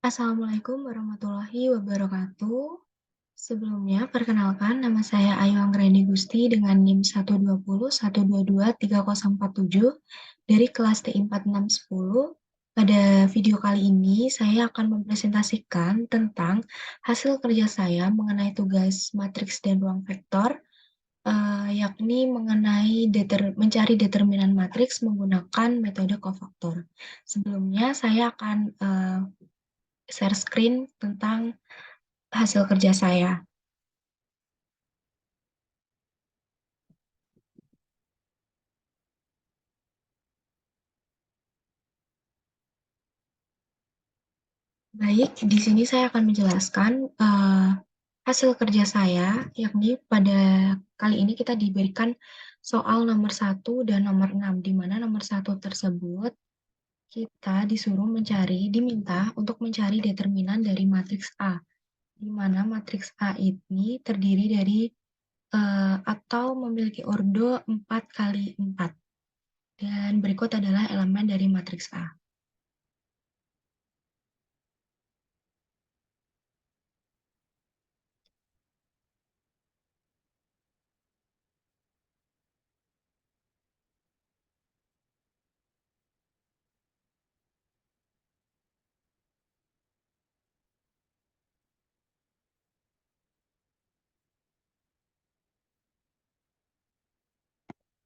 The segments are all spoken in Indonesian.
Assalamualaikum warahmatullahi wabarakatuh. Sebelumnya, perkenalkan nama saya Ayu Anggreni Gusti dengan NIM 12012230047 dari kelas TI 4610. Pada video kali ini, saya akan mempresentasikan tentang hasil kerja saya mengenai tugas matriks dan ruang vektor, yakni mengenai mencari determinan matriks menggunakan metode kofaktor. Sebelumnya, saya akan share screen tentang hasil kerja saya. Baik, di sini saya akan menjelaskan hasil kerja saya, yakni pada kali ini kita diberikan soal nomor 1 dan nomor 6, di mana nomor 1 tersebut kita diminta untuk mencari determinan dari matriks A, di mana matriks A ini terdiri dari atau memiliki ordo 4 kali 4. Dan berikut adalah elemen dari matriks A.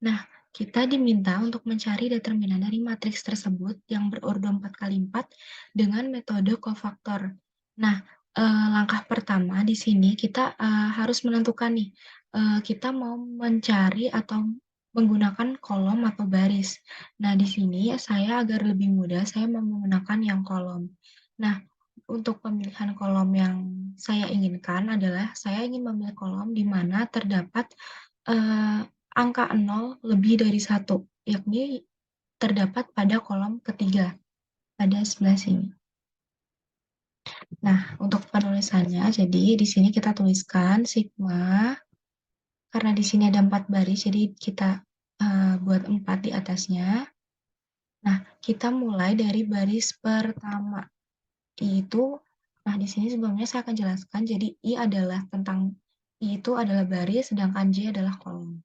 Nah, kita diminta untuk mencari determinan dari matriks tersebut yang berordo 4 kali 4 dengan metode kofaktor. Nah, langkah pertama di sini kita harus menentukan nih, kita mau mencari atau menggunakan kolom atau baris. Nah, di sini saya agar lebih mudah, saya mau menggunakan yang kolom. Nah, untuk pemilihan kolom yang saya inginkan adalah saya ingin memilih kolom di mana terdapat angka 0 lebih dari 1, yakni terdapat pada kolom ketiga, pada sebelah sini. Nah, untuk penulisannya, jadi di sini kita tuliskan sigma, karena di sini ada 4 baris, jadi kita buat 4 di atasnya. Nah, kita mulai dari baris pertama, yaitu, nah di sini sebelumnya saya akan jelaskan, jadi I itu adalah baris, sedangkan J adalah kolom.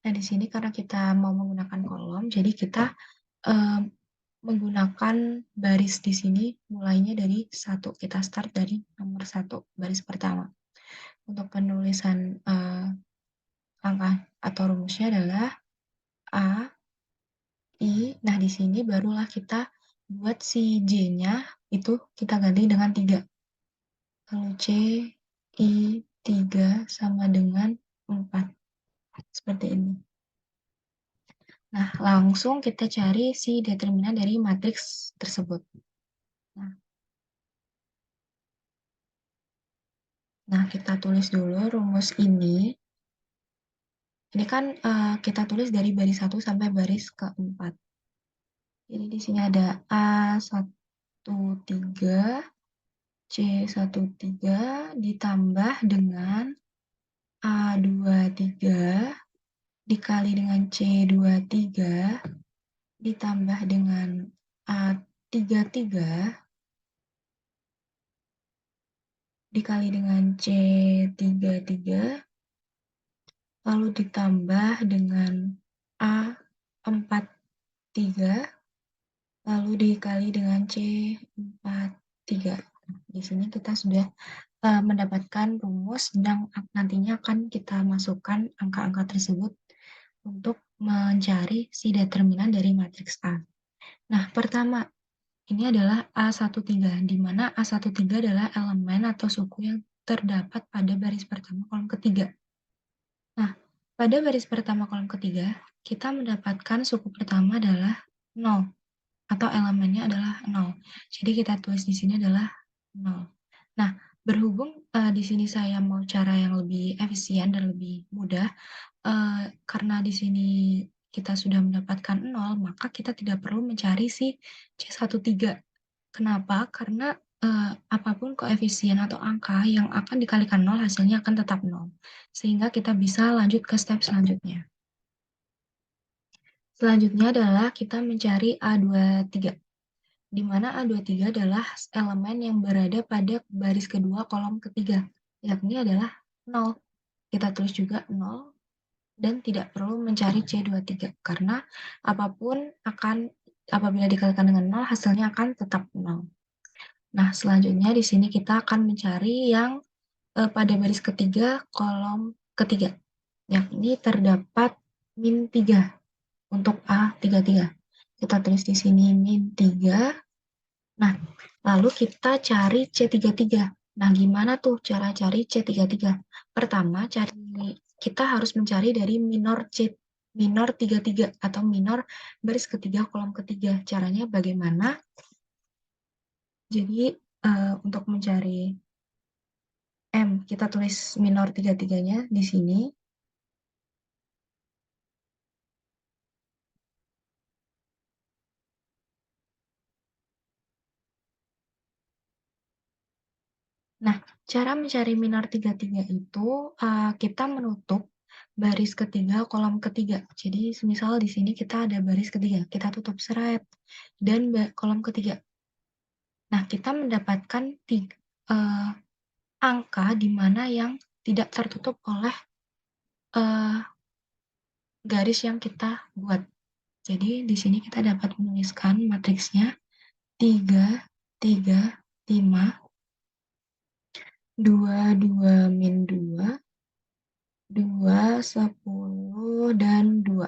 Nah, di sini karena kita mau menggunakan kolom, jadi kita menggunakan baris di sini mulainya dari 1. Kita start dari nomor 1, baris pertama. Untuk penulisan angka atau rumusnya adalah A, I. Nah, di sini barulah kita buat si J-nya itu kita ganti dengan 3. Lalu C, I, 3 sama dengan 4. Seperti ini. Nah, langsung kita cari si determinan dari matriks tersebut. Nah, kita tulis dulu rumus ini. Ini kan kita tulis dari baris 1 sampai baris keempat. Jadi di sini ada A13, C13 ditambah dengan A23 dikali dengan C23 ditambah dengan A33 dikali dengan C33 lalu ditambah dengan A43 lalu dikali dengan C43. Di sini kita sudah mendapatkan rumus dan nantinya akan kita masukkan angka-angka tersebut untuk mencari si determinan dari matriks A. Nah, pertama, ini adalah A13, di mana A13 adalah elemen atau suku yang terdapat pada baris pertama kolom ketiga. Nah, pada baris pertama kolom ketiga, kita mendapatkan suku pertama adalah 0, atau elemennya adalah 0. Jadi kita tulis di sini adalah 0. Nah, berhubung di sini saya mau cara yang lebih efisien dan lebih mudah, karena di sini kita sudah mendapatkan 0, maka kita tidak perlu mencari si C13. Kenapa? Karena apapun koefisien atau angka yang akan dikalikan 0, hasilnya akan tetap 0. Sehingga kita bisa lanjut ke step selanjutnya. Selanjutnya adalah kita mencari A23. di mana A23 adalah elemen yang berada pada baris kedua kolom ketiga, yakni adalah 0. Kita tulis juga 0 dan tidak perlu mencari C23 karena apapun apabila dikalikan dengan 0 hasilnya akan tetap 0. Nah, selanjutnya di sini kita akan mencari yang pada baris ketiga kolom ketiga, yakni terdapat min 3 untuk A33. Kita tulis di sini min 3. Nah, lalu kita cari C33. Nah, gimana tuh cara cari C33? Pertama, kita harus mencari dari minor 33 atau minor baris ketiga kolom ketiga. Caranya bagaimana? Jadi, untuk mencari M, kita tulis minor 33-nya di sini. Nah, cara mencari minor 33 itu kita menutup baris ketiga kolom ketiga. Jadi, misal di sini kita ada baris ketiga, kita tutup seret dan kolom ketiga. Nah, kita mendapatkan angka di mana yang tidak tertutup oleh garis yang kita buat. Jadi, di sini kita dapat menuliskan matriksnya 3, 3, 5, 2, 2, min 2, 2, 10, dan 2.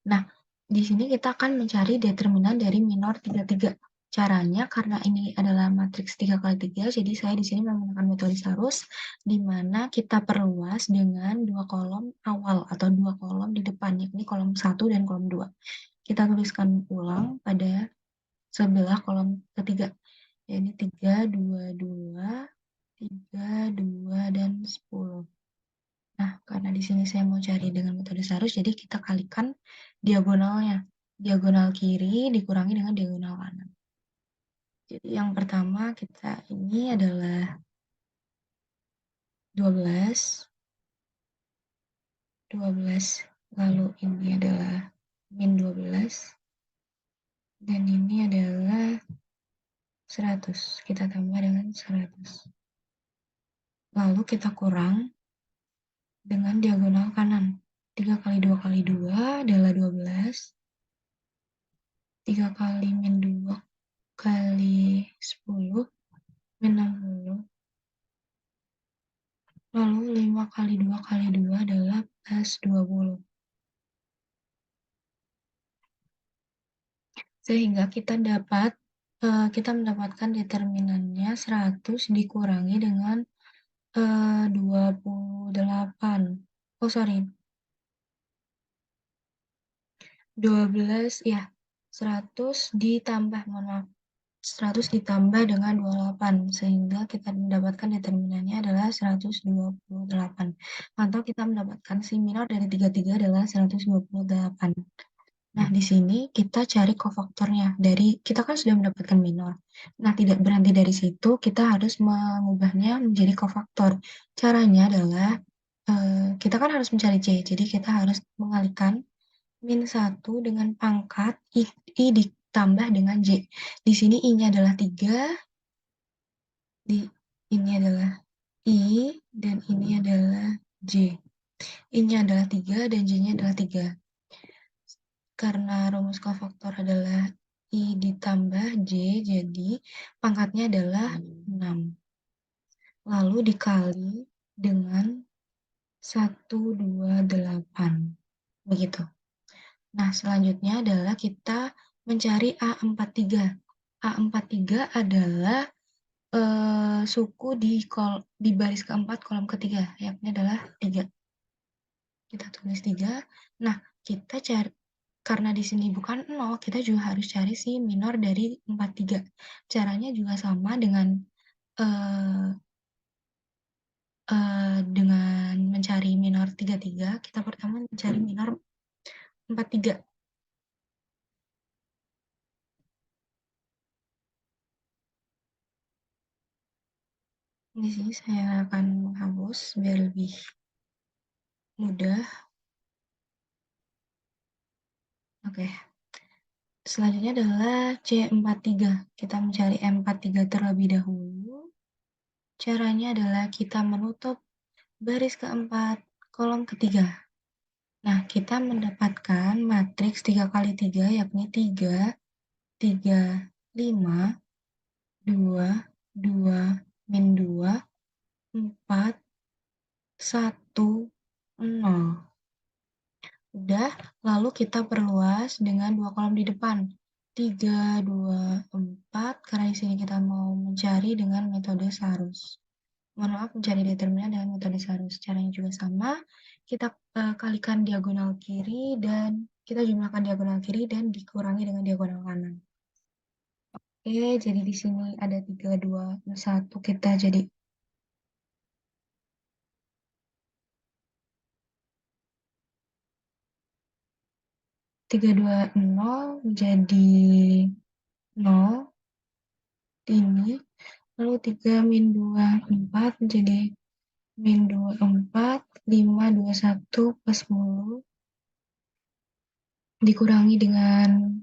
Nah, di sini kita akan mencari determinan dari minor 33. Caranya, karena ini adalah matriks 3 kali 3, jadi saya di sini menggunakan metode Sarus, di mana kita perluas dengan dua kolom awal atau dua kolom di depan, yakni kolom 1 dan kolom 2. Kita tuliskan ulang pada sebelah kolom ketiga, yaitu 3, 2, 2, 3, 2, dan 10. Nah, karena di sini saya mau cari dengan metode Sarus, jadi kita kalikan diagonalnya. Diagonal kiri dikurangi dengan diagonal kanan. Jadi yang pertama kita ini adalah 12, 12, lalu ini adalah min 12, dan ini adalah 100. Kita tambah dengan 100. Lalu kita kurang dengan diagonal kanan. 3 kali 2 kali 2 adalah 12. 3 kali min 2 kali 10 min 60. Lalu 5 kali 2 kali 2 adalah plus 20. Sehingga kita mendapatkan determinannya 100 dikurangi dengan 28. Oh, sorry. 12 ya. 100 ditambah, mohon maaf. 100 ditambah dengan 28 sehingga kita mendapatkan determinannya adalah 128. Atau kita mendapatkan si minor dari 33 adalah 128. Nah, di sini kita cari kofaktornya. Kita kan sudah mendapatkan minor. Nah, tidak berhenti dari situ, kita harus mengubahnya menjadi kofaktor. Caranya adalah, kita kan harus mencari C, jadi kita harus mengalihkan min 1 dengan pangkat I ditambah dengan J. Di sini I-nya adalah 3, ini adalah I, dan ini adalah J. I-nya adalah 3, dan J-nya adalah 3. Karena rumus kofaktor adalah I ditambah J, jadi pangkatnya adalah 6. Lalu dikali dengan 128. Begitu. Nah, selanjutnya adalah kita mencari A43. A43 adalah suku di baris keempat kolom ketiga, yakni adalah 3. Kita tulis 3. Nah, kita cari, karena di sini bukan 0, kita juga harus cari si minor dari 43. Caranya juga sama dengan mencari minor 33. Kita pertama mencari minor 43. Di sini saya akan menghapus biar lebih mudah. Oke. Selanjutnya adalah C43. Kita mencari M43 terlebih dahulu. Caranya adalah kita menutup baris keempat, kolom ketiga. Nah, kita mendapatkan matriks 3 kali 3, yakni 3, 3, 5, 2, 2, min 2, 4, 1, 0. Udah, lalu kita perluas dengan dua kolom di depan. 3, 2, 4, karena di sini kita mau mencari dengan metode Sarus. Mohon maaf, mencari determinan dengan metode Sarus. Caranya juga sama, kita kalikan diagonal kiri dan kita jumlahkan diagonal kiri dan dikurangi dengan diagonal kanan. Oke, jadi di sini ada 3, 2, 1, kita jadi 3, 2, 0 menjadi 0 ini, lalu 3 min 2, 4 menjadi min 2, 4, 5, 2, 1 plus 10 dikurangi dengan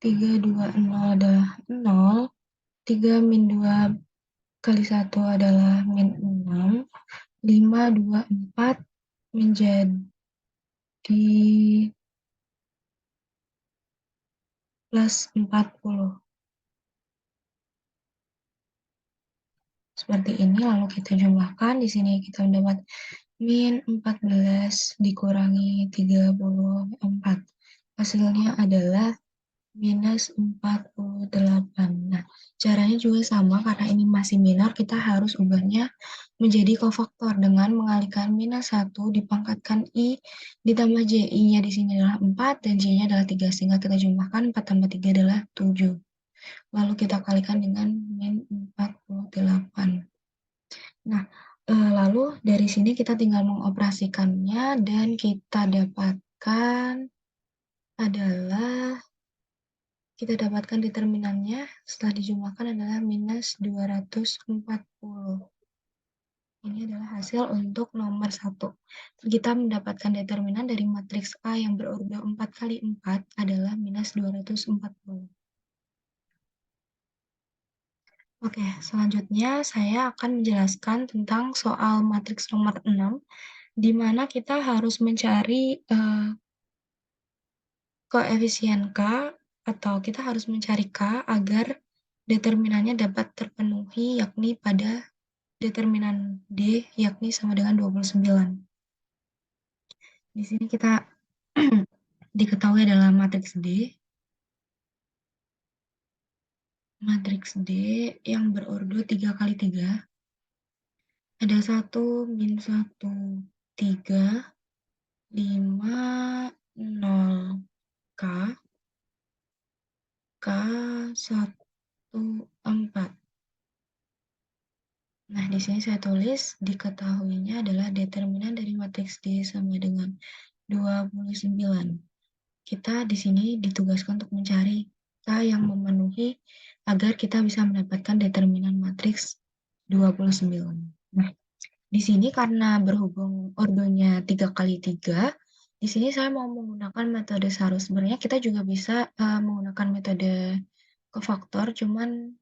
3, 2, 0 adalah 0, 3 min 2 kali 1 adalah min 6, 5, 2, 4 menjadi plus 40. Seperti ini, lalu kita jumlahkan. Di sini kita mendapat min 14 dikurangi 34. Hasilnya adalah minus 48. Nah, caranya juga sama, karena ini masih minor, kita harus ubahnya menjadi kofaktor dengan mengalihkan minus 1 dipangkatkan I ditambah J. I-nya di sini adalah 4 dan J-nya adalah 3, sehingga kita jumlahkan 4 tambah 3 adalah 7. Lalu kita kalikan dengan min 48. Nah, lalu dari sini kita tinggal mengoperasikannya dan kita dapatkan adalah kita dapatkan determinannya setelah dijumlahkan adalah minus 240. Ini adalah hasil untuk nomor 1. Kita mendapatkan determinan dari matriks A yang berordo 4 kali 4 adalah minus 240. Oke, selanjutnya saya akan menjelaskan tentang soal matriks nomor 6, di mana kita harus mencari koefisien K, atau kita harus mencari K agar determinannya dapat terpenuhi, yakni pada determinan D, yakni sama dengan 29. Di sini kita diketahui adalah matriks D. Matriks D yang berordo 3 kali 3. Ada 1, min 1, 3, 5, 0, K, K, 1, 4. Nah, di sini saya tulis diketahuinya adalah determinan dari matriks D sama dengan 29. Kita di sini ditugaskan untuk mencari K yang memenuhi agar kita bisa mendapatkan determinan matriks 29. Nah, di sini karena berhubung ordonya 3 kali 3, di sini saya mau menggunakan metode Sarus. Sebenarnya kita juga bisa menggunakan metode kofaktor, cuman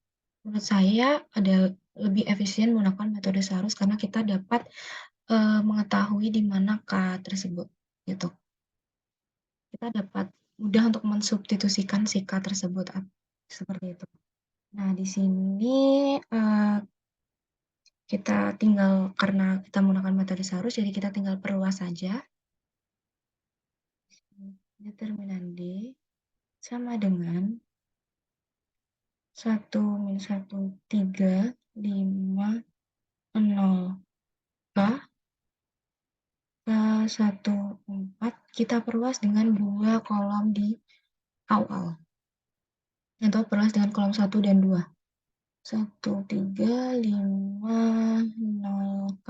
menurut saya ada lebih efisien menggunakan metode Sarus karena kita dapat mengetahui di mana K tersebut, gitu. Kita dapat mudah untuk mensubstitusikan si K tersebut, seperti itu. Nah, di sini kita tinggal, karena kita menggunakan metode Sarus, jadi kita tinggal perluas saja. Determinan D sama dengan 1 min 1, 3, 5, 0, K, K, 1, 4. Kita perluas dengan 2 kolom di awal. Atau perluas dengan kolom 1 dan 2. 1, 3, 5, 0, K.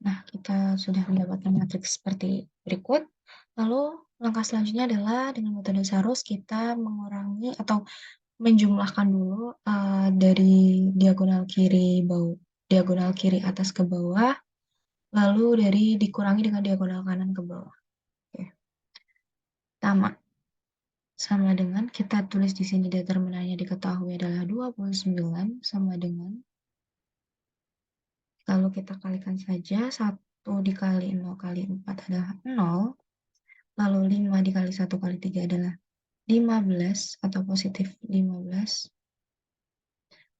Nah, kita sudah mendapatkan matriks seperti berikut. Lalu, langkah selanjutnya adalah dengan metode Sarus kita mengurangi atau menjumlahkan dulu dari diagonal kiri atas ke bawah, lalu dikurangi dengan diagonal kanan ke bawah. Oke. Pertama, sama dengan kita tulis di sini determinannya diketahui adalah 29 sama dengan, lalu kita kalikan saja 1 dikali 0 kali 4 adalah 0, lalu 5 dikali 1 kali 3 adalah 15 atau positif 15,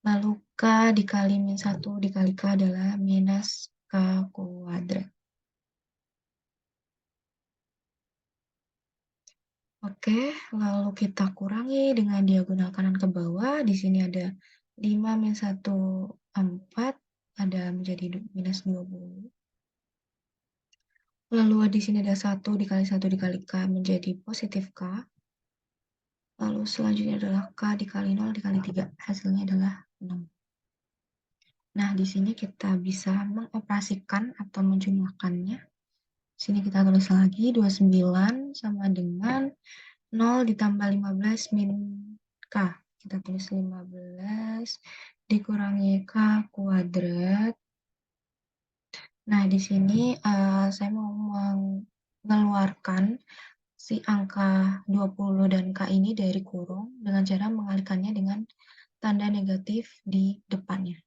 lalu K dikali min 1 dikali K adalah minus K kuadrat. Oke, lalu kita kurangi dengan diagonal kanan ke bawah. Di sini ada 5 min 1, 4. Ada menjadi minus 20. Lalu di sini ada 1 dikali 1 dikali K menjadi positif K. Lalu selanjutnya adalah K dikali 0 dikali 3. Hasilnya adalah 6. Nah, di sini kita bisa mengoperasikan atau menjumlahkannya. Di sini kita tulis lagi 29 sama dengan 0 ditambah 15 min K. Kita tulis 15 dikurangi K kuadrat. Nah, di sini saya mau mengeluarkan si angka 20 dan K ini dari kurung dengan cara mengalihkannya dengan tanda negatif di depannya.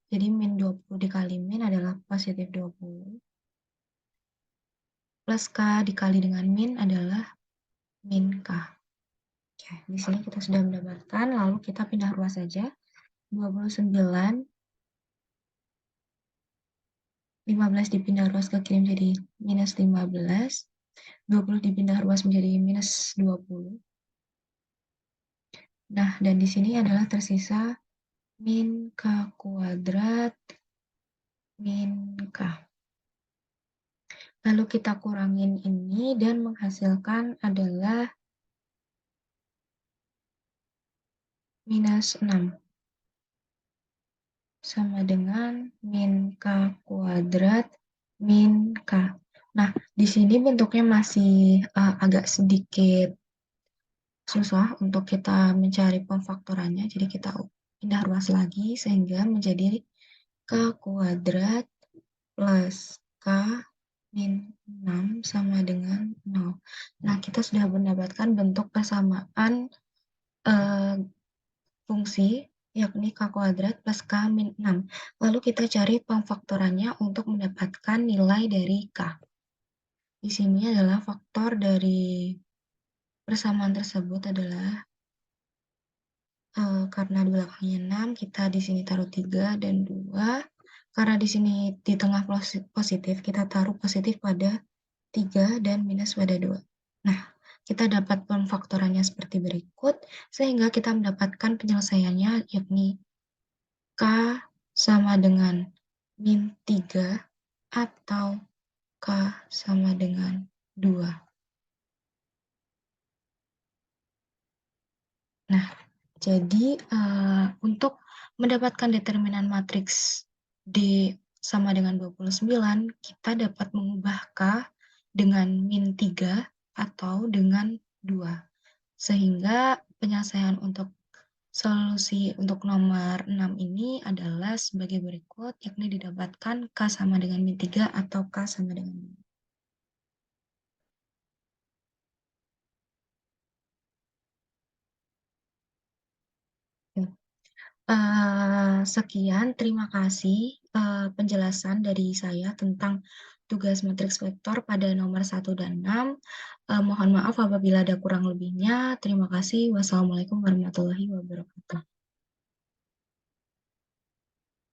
Jadi min 20 dikali min adalah positif 20. Plus K dikali dengan min adalah min K. Oke, di sini kita sudah mendapatkan, lalu kita pindah ruas saja. 29, 15 dipindah ruas ke kiri menjadi minus 15, 20 dipindah ruas menjadi minus 20. Nah, dan di sini adalah tersisa min K kuadrat min K. Lalu kita kurangin ini dan menghasilkan adalah minus 6. Sama dengan min K kuadrat min K. Nah, di sini bentuknya masih agak sedikit susah untuk kita mencari pemfaktorannya. Jadi kita pindah ruas lagi sehingga menjadi K kuadrat plus K min 6 sama dengan 0. Nah, kita sudah mendapatkan bentuk persamaan fungsi, yakni K kuadrat plus K min 6. Lalu kita cari pemfaktorannya untuk mendapatkan nilai dari K. Di sini adalah faktor dari persamaan tersebut adalah karena di belakangnya 6, kita di sini taruh 3 dan 2. Karena di sini di tengah positif, kita taruh positif pada 3 dan minus pada 2. Nah, kita dapat pemfaktorannya seperti berikut, sehingga kita mendapatkan penyelesaiannya, yakni K sama dengan min 3 atau K sama dengan 2. Nah, jadi untuk mendapatkan determinan matriks D sama dengan 29, kita dapat mengubah K dengan min 3 atau dengan 2. Sehingga penyelesaian untuk solusi untuk nomor 6 ini adalah sebagai berikut, yakni didapatkan K sama dengan min 3 atau K sama dengan 2. Sekian, terima kasih penjelasan dari saya tentang tugas matriks vektor pada nomor 1 dan 6. Mohon maaf apabila ada kurang lebihnya. Terima kasih. Wassalamualaikum warahmatullahi wabarakatuh.